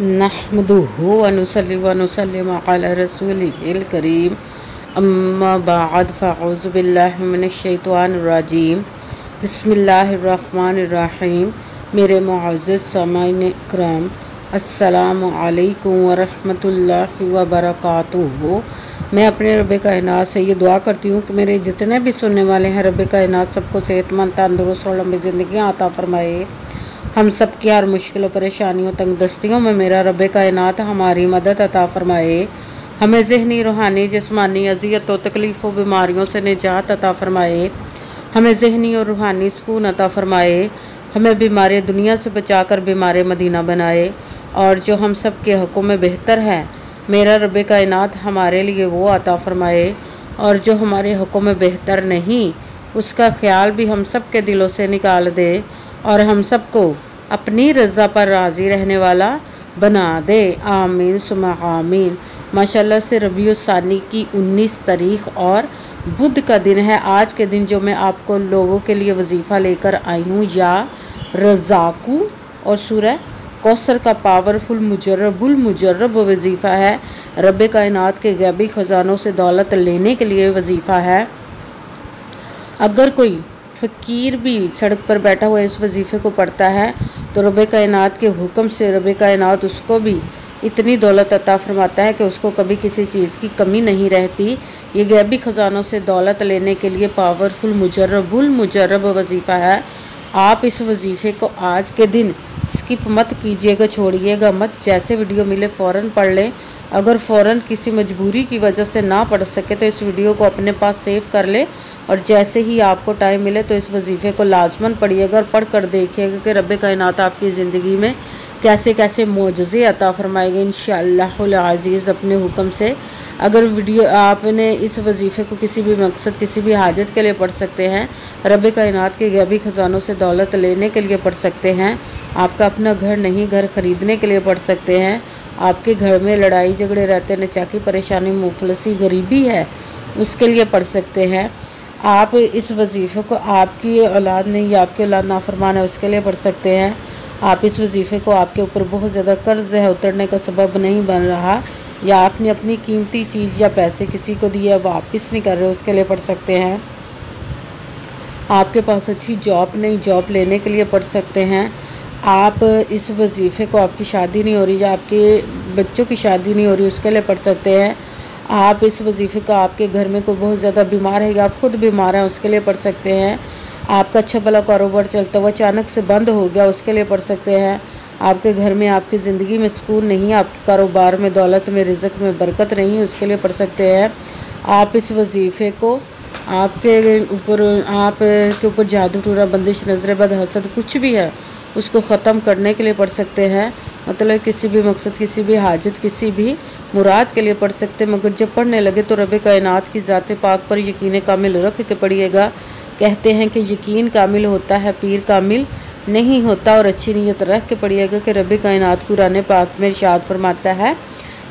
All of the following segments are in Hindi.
नहमदुहु व नुसल्ली व नुसल्लिमु अला रसूलिहिल करीम अम्मा बाद फ़अऊज़ु बिल्लाहि मिनश शैतानिर रजीम बिस्मिल्लाहिर रहमानिर रहीम। मेरे मुअज़्ज़ज़ सामाईन इकराम, अस्सलामु अलैकुम व रहमतुल्लाहि व बरकातुहू। मैं अपने रब कायनात से ये दुआ करती हूँ कि मेरे जितने भी सुनने वाले हैं, रब कायनात सबको सेहतमंद, तंदुरुस्त और लंबी ज़िंदगी अता फरमाए। हम सब की हर मुश्किलों, परेशानियों, तंगदस्तियों में मेरा रब कायनात हमारी मदद अता फरमाए। हमें ज़हनी, रूहानी, जिस्मानी अज़ियतों, तकलीफ़ों, बीमारियों से निजात अता फरमाए। हमें ज़हनी और रूहानी सुकून अता फरमाए। हमें बीमार दुनिया से बचाकर बीमार मदीना बनाए। और जो हम सब के हक़ों में बेहतर है, मेरा रब कायनात हमारे लिए वो अता फरमाए। और जो हमारे हक़ों में बेहतर नहीं, उसका ख्याल भी हम सब के दिलों से निकाल दे और हम सबको अपनी रज़ा पर राज़ी रहने वाला बना दे। आमीन सुमा आमीन। माशाल्लाह से रबीउल सानी की 19 तारीख़ और बुध का दिन है। आज के दिन जो मैं आपको लोगों के लिए वजीफ़ा लेकर आई हूँ, या रज़ाकू और सूरह कौसर का पावरफुल मुजर्रब वजीफ़ा है। रब कायनात के गैबी ख़जानों से दौलत लेने के लिए वजीफ़ा है। अगर कोई फ़कीर भी सड़क पर बैठा हुआ इस वजीफ़े को पढ़ता है तो रब कायनात के हुक्म से रब कायनात उसको भी इतनी दौलत अता फरमाता है कि उसको कभी किसी चीज़ की कमी नहीं रहती। ये गैबी ख़जानों से दौलत लेने के लिए पावरफुल मुजर्रब वजीफ़ा है। आप इस वजीफ़े को आज के दिन स्किप मत कीजिएगा, छोड़िएगा मत। जैसे वीडियो मिले फ़ौरन पढ़ लें। अगर फ़ौरन किसी मजबूरी की वजह से ना पढ़ सके तो इस वीडियो को अपने पास सेव कर ले और जैसे ही आपको टाइम मिले तो इस वजीफ़े को लाजमन पढ़िएगा और पढ़ कर देखिएगा कि रब कायनात आपकी ज़िंदगी में कैसे कैसे मोजज़े अता फरमाएंगे इंशाअल्लाहुल अज़ीज़ अपने हुक्म से। अगर वीडियो आपने इस वजीफ़े को किसी भी मकसद, किसी भी हाजत के लिए पढ़ सकते हैं। रब कायनात के गैबी ख़जानों से दौलत लेने के लिए पढ़ सकते हैं। आपका अपना घर नहीं, घर ख़रीदने के लिए पढ़ सकते हैं। आपके घर में लड़ाई झगड़े रहते, नचाकी, परेशानी, मुफलसी, गरीबी है, उसके लिए पढ़ सकते हैं। आप इस वजीफ़े को आपकी औलाद नहीं या आपकी औलाद नाफरमान है उसके लिए पढ़ सकते हैं। आप इस वजीफ़े को आपके ऊपर बहुत ज़्यादा कर्ज़ है, उतरने का सबब नहीं बन रहा, या आपने अपनी कीमती चीज़ या पैसे किसी को दिए वापस नहीं कर रहे, उसके लिए पढ़ सकते हैं। आपके पास अच्छी जॉब नहीं, जॉब लेने के लिए पढ़ सकते हैं। आप इस वजीफ़े को, आपकी शादी नहीं हो रही या आपके बच्चों की शादी नहीं हो रही, उसके लिए पढ़ सकते हैं। आप इस वजीफ़े का, आपके घर में कोई बहुत ज़्यादा बीमार है या आप खुद बीमार हैं, उसके लिए पढ़ सकते हैं। आपका अच्छा भला कारोबार चलता हुआ अचानक से बंद हो गया, उसके लिए पढ़ सकते हैं। आपके घर में, आपकी ज़िंदगी में सुकून नहीं, आपके कारोबार में, दौलत में, रिज़्क़ में बरकत नहीं, उसके लिए पढ़ सकते हैं। आप इस वजीफ़े को आपके ऊपर जादू टूना, बंदिश, नज़र बद, हसद कुछ भी है उसको ख़त्म करने के लिए पढ़ सकते हैं। मतलब किसी भी मकसद, किसी भी हाजत, किसी भी मुराद के लिए पढ़ सकते हैं। मगर जब पढ़ने लगे तो रब कायनात की ज़ात पाक पर यकीन कामिल रख के पढ़िएगा। कहते हैं कि यकीन कामिल होता है, पीर कामिल नहीं होता। और अच्छी नीयत रख के पढ़िएगा कि रब कायनात कुरान पाक में इरशाद फरमाता है,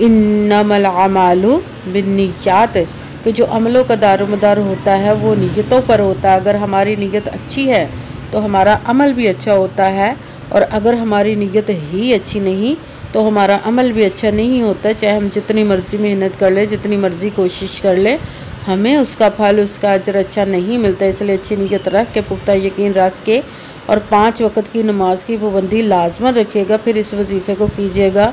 इन्नमल अमालु बिन्नियात, कि जो अमलों का दारोमदार होता है वो नीयतों पर होता है। अगर हमारी नीयत अच्छी है तो हमारा अमल भी अच्छा होता है, और अगर हमारी नीयत ही अच्छी नहीं तो हमारा अमल भी अच्छा नहीं होता। चाहे हम जितनी मर्ज़ी मेहनत कर ले, जितनी मर्ज़ी कोशिश कर ले, हमें उसका फल, उसका अजर अच्छा नहीं मिलता। इसलिए अच्छी नीयत रख के, पुख्ता यकीन रख के, और 5 वक़्त की नमाज की पाबंदी लाजमन रखिएगा। फिर इस वजीफ़े को कीजिएगा।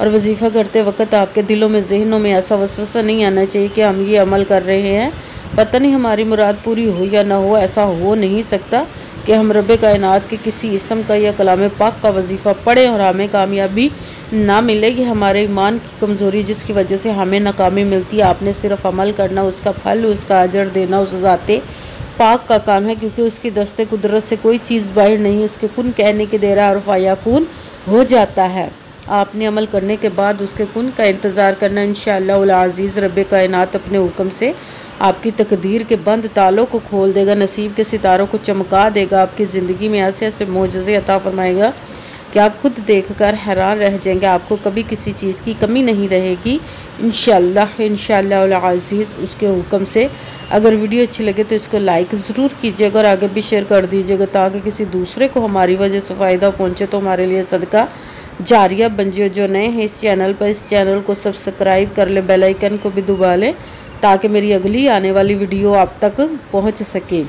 और वजीफ़ा करते वक्त आपके दिलों में, जहनों में ऐसा वसवसा नहीं आना चाहिए कि हम ये अमल कर रहे हैं, पता नहीं हमारी मुराद पूरी हो या ना हो। ऐसा हो नहीं सकता कि हम रब कायनात के किसी इसम का या कलाम पाक का वजीफ़ा पढ़ें और हमें कामयाबी ना मिले। कि हमारे ईमान की कमज़ोरी जिसकी वजह से हमें नाकामी मिलती है। आपने सिर्फ अमल करना, उसका फल, उसका अजर देना उस ज़ाते पाक का काम है, क्योंकि उसकी दस्ते कुदरत से कोई चीज़ बाहर नहीं। उसके कुन कहने के दे रहा है और फ़याकुन हो जाता है। आपने अमल करने के बाद उसके कुन का इंतज़ार करना। इंशाअल्लाहुल अज़ीज़ रब कायनात अपने हुक्म से आपकी तकदीर के बंद तालों को खोल देगा, नसीब के सितारों को चमका देगा, आपकी ज़िंदगी में ऐसे ऐसे मोजज़े अता फरमाएगा कि आप खुद देखकर हैरान रह जाएंगे। आपको कभी किसी चीज़ की कमी नहीं रहेगी इंशाअल्लाहुल अज़ीज़ उसके हुक्म से। अगर वीडियो अच्छी लगे तो इसको लाइक ज़रूर कीजिएगा और आगे भी शेयर कर दीजिएगा, ताकि किसी दूसरे को हमारी वजह से फ़ायदा पहुँचे तो हमारे लिए सदका जारिया बन जाओ। जो नए हैं इस चैनल पर, इस चैनल को सब्सक्राइब कर ले, बेल आइकन को भी दबा लें ताकि मेरी अगली आने वाली वीडियो आप तक पहुंच सके।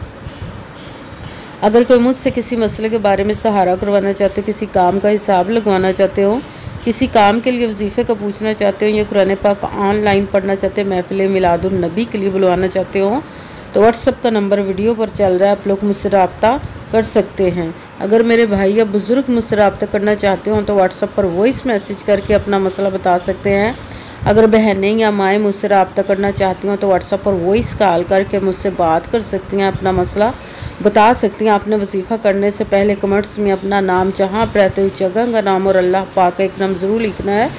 अगर कोई मुझसे किसी मसले के बारे में इस्तिहारा करवाना चाहते हो, किसी काम का हिसाब लगवाना चाहते हो, किसी काम के लिए वजीफ़े का पूछना चाहते हो या कुरान पाक ऑनलाइन पढ़ना चाहते हो, महफिल मिलादुन नबी के लिए बुलवाना चाहते हो, तो व्हाट्सअप का नंबर वीडियो पर चल रहा है, आप लोग मुझसे रब्ता कर सकते हैं। अगर मेरे भाई या बुज़ुर्ग मुझसे रब्ता करना चाहते हो तो व्हाट्सअप पर वॉइस मैसेज करके अपना मसला बता सकते हैं। अगर बहनें या माएँ मुझसे रब्ता करना चाहती हो तो व्हाट्सअप पर वॉइस कॉल करके मुझसे बात कर सकती हैं, अपना मसला बता सकती हैं। आपने वजीफ़ा करने से पहले कमेंट्स में अपना नाम, जहाँ आप रहते हो जगह का नाम और अल्लाह पाक का एक नाम ज़रूर लिखना है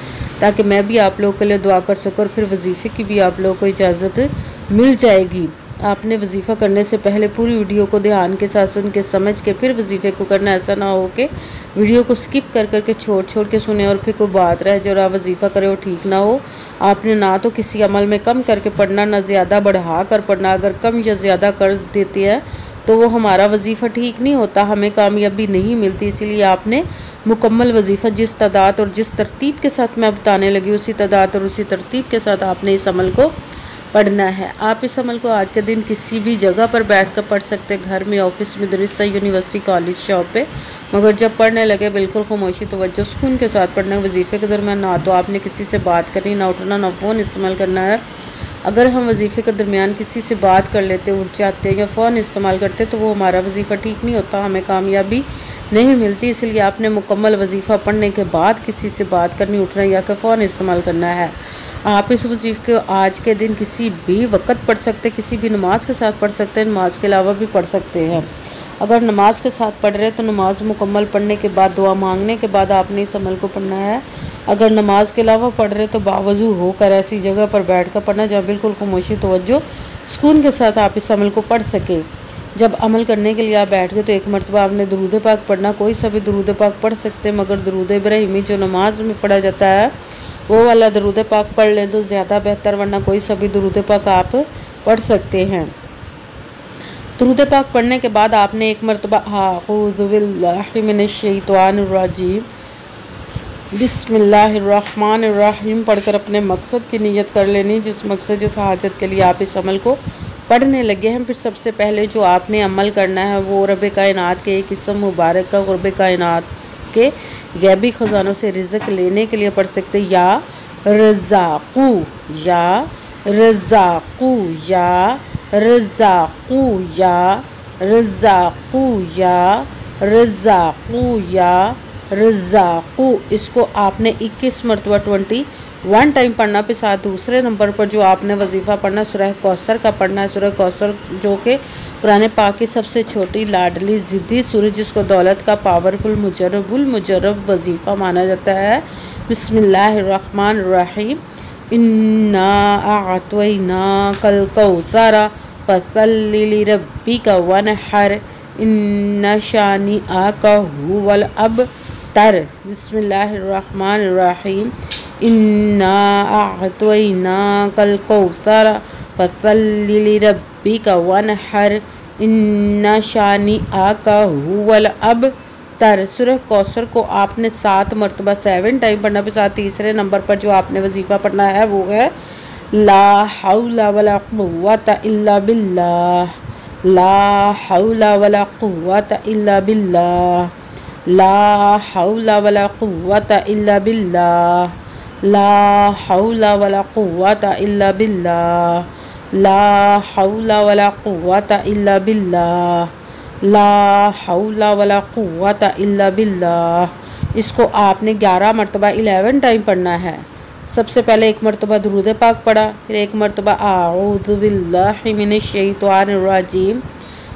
ताकि मैं भी आप लोगों के लिए दुआ कर सकूँ और फिर वजीफ़े की भी आप लोगों को इजाज़त मिल जाएगी। आपने वजीफ़ा करने से पहले पूरी वीडियो को ध्यान के साथ सुन के समझ के फिर वजीफ़े को करना। ऐसा ना हो कि वीडियो को स्किप कर करके छोड़ के सुने और फिर कोई बात रहे जो आप वजीफ़ा करें वो ठीक ना हो। आपने ना तो किसी अमल में कम करके पढ़ना, ना ज़्यादा बढ़ा कर पढ़ना। अगर कम या ज़्यादा कर देते हैं तो वो हमारा वजीफ़ा ठीक नहीं होता, हमें कामयाबी नहीं मिलती। इसीलिए आपने मुकम्मल वजीफ़ा जिस तादाद और जिस तरतीब के साथ मैं बताने लगी उसी तादाद और उसी तरतीब के साथ आपने इस अमल को पढ़ना है। आप इस अमल को आज के दिन किसी भी जगह पर बैठ कर पढ़ सकते हैं, घर में, ऑफिस, मदरसा, यूनिवर्सिटी, कॉलेज, शॉप पे। मगर जब पढ़ने लगे बिल्कुल खामोशी, तवज्जो, सुकून के साथ पढ़ना है। वजीफ़े के दरमियान ना तो आपने किसी से बात करनी, ना उठना, ना फ़ोन इस्तेमाल करना है। अगर हम वजीफ़े के दरमियान किसी से बात कर लेते, उठ जाते हैं या फ़ोन इस्तेमाल करते तो वो हमारा वजीफ़ा ठीक नहीं होता, हमें कामयाबी नहीं मिलती। इसलिए आपने मुकम्मल वजीफ़ा पढ़ने के बाद किसी से बात करनी, उठना या कि फ़ोन इस्तेमाल करना है। आप इस वजीफ़े को आज के दिन किसी भी वक्त पढ़ सकते हैं, किसी भी नमाज के साथ पढ़ सकते हैं, नमाज के अलावा भी पढ़ सकते हैं। अगर नमाज के साथ पढ़ रहे हैं तो नमाज मुकम्मल पढ़ने के बाद, दुआ मांगने के बाद आपने इस अमल को पढ़ना है। अगर नमाज के अलावा पढ़ रहे तो बावजू होकर ऐसी जगह पर बैठ कर पढ़ना जहाँ बिल्कुल खामोशी, तवज्जो, सुकून के साथ आप इस अमल को पढ़ सके। जब अमल करने के लिए आप बैठ गए तो एक मरतबा आपने दुरूद पाक पढ़ना। कोई सा भी दुरूद पाक पढ़ सकते हैं, मगर दुरूद इब्राहिमी जो नमाज में पढ़ा जाता है वो वाला दुरूद पाक पढ़ लें तो ज़्यादा बेहतर, वरना कोई सा भी दुरूद पाक आप पढ़ सकते हैं। दुरूद पाक पढ़ने के बाद आपने एक मरतबा अऊज़ु बिल्लाहि मिनश शैतानिर रजीम बिस्मिल्लाहिर्रहमानिर्रहीम पढ़कर अपने मकसद की नियत कर लेनी, जिस मकसद, जिस हाजत के लिए आप इस अमल को पढ़ने लगे हैं। फिर सबसे पहले जो आपने अमल करना है वो रब कायनात के एक इस्म मुबारक का रब कायनात के गैबी ख़जानों से रिज़्क़ लेने के लिए पढ़ सकते, या रज़ाक़ू, या रज़ाक़ू, या रज़ाक़ू, या रज़ाक़ू, या रज़ाक़ू, या रज़ाक़ू। इसको आपने 21 मरतबा 21 टाइम पढ़ना। फिर साथ दूसरे नंबर पर जो आपने वजीफ़ा पढ़ना सूरह कौसर का पढ़ना है। सूरह कौसर जो कि कुरान पाक की सबसे छोटी, लाडली, ज़िद्दी सूरज, जिसको दौलत का पावरफुल मुजर्रब वजीफ़ा माना जाता है। बिस्मिल्लाहिर्रहमानिर्रहीम इन्ना अअतैनाकल कौसर फसल्लि लिरब्बिका वनहर इन्ना शानिअका हुवल अबतर। बिस्मिल्लाहिर्रहमानिर्रहीम इन्ना अअतैनाकल कौसर फसल्लि लिरब्बिका वनहर इन्ना शानिअका हुवल अबतर। सूरह कौसर को आपने 7 मरतबा 7 टाइम पढ़ना। फिर साथ तीसरे नंबर पर जो आपने वजीफ़ा पढ़ना है वो है ला हौला वला कुव्वता इल्ला बिल्लाह, ला हौला वला कुव्वता इल्ला बिल्लाह, ला हौला वला कुव्वता इल्ला बिल्लाह, ला हौला वला कुव्वता इल्ला बिल्लाह, ला हौला वला कुव्वता इल्ला बिल्लाह, ला हौला वला कुव्वता इल्ला बिल्लाह। इसको आपने 11 मरतबा 11 टाइम पढ़ना है। सबसे पहले एक मरतबा दुरूद पाक पढ़ा, फिर एक मरतबा अऊज़ु बिल्लाहि मिनश शैतानिर रजीम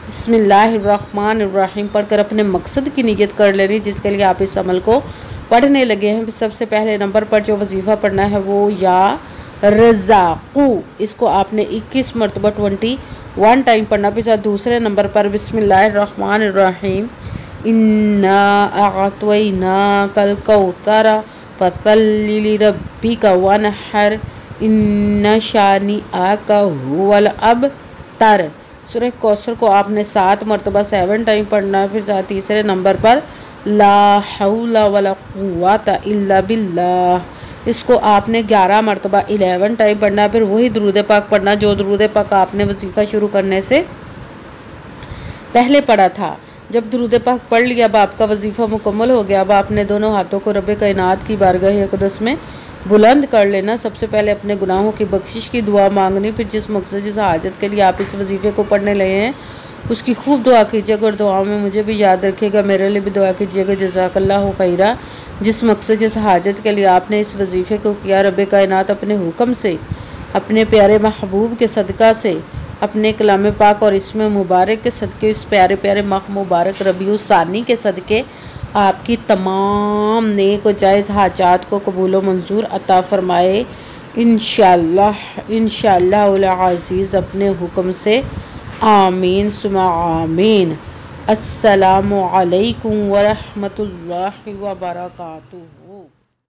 बिस्मिल्लाहिर्रहमानिर्रहीम पढ़कर अपने मकसद की नियत कर लेनी, जिसके लिए आप इस अमल को पढ़ने लगे हैं। सबसे पहले नंबर पर जो वजीफ़ा पढ़ना है वो या रज़ाक़ू, इसको आपने 21 मरतबा 21 टाइम पढ़ना। फिर दूसरे नंबर पर बिस्मिल्लाहिर्रहमानिर्रहीम इन्ना अअतैनाकल कौसर फसल्लि लिरब्बिका वनहर इन्ना शानिअका हुवल अबतर। सूरह कौसर को आपने 7 मरतबा 7 टाइम पढ़ना है। फिर तीसरे नंबर पर ला हौला वला कुव्वता इल्ला बिल्लाह। इसको आपने 11 मरतबा 11 टाइम पढ़ना है। फिर वही दुरूद पाक पढ़ना जो दुरूद पाक आपने वजीफ़ा शुरू करने से पहले पढ़ा था। जब दुरूद पाक पढ़ लिया, अब आपका वजीफ़ा मुकम्मल हो गया। अब आपने दोनों हाथों को रब कायनात की बारगाह अक़दस में बुलंद कर लेना। सबसे पहले अपने गुनाहों की बख्शिश की दुआ मांगनी। फिर जिस मकसद जिस हाजत के लिए आप इस वजीफ़े को पढ़ने लगे हैं उसकी खूब दुआ कीजिएगा और दुआओं में मुझे भी याद रखिएगा, मेरे लिए भी दुआ कीजिएगा। जज़ाकल्लाहु खैरा। जिस मकसद जिस हाजत के लिए आपने इस वजीफ़े को किया, रब कायनात अपने हुक्म से, अपने प्यारे महबूब के सदका से, अपने कलाम पाक और इसमें मुबारक के सदके, इस प्यारे प्यारे माह मुबारक रबीउल सानी के सदके आपकी तमाम नेक व जायज़ हाजात को कबूल व मंजूर अता फ़रमाए इंशाअल्लाह इंशाअल्लाह अज़ीज़ अपने हुक्म से। आमीन सुमा आमीन। अस्सलामु अलैकुम व रहमतुल्लाहि व बरकातुहू।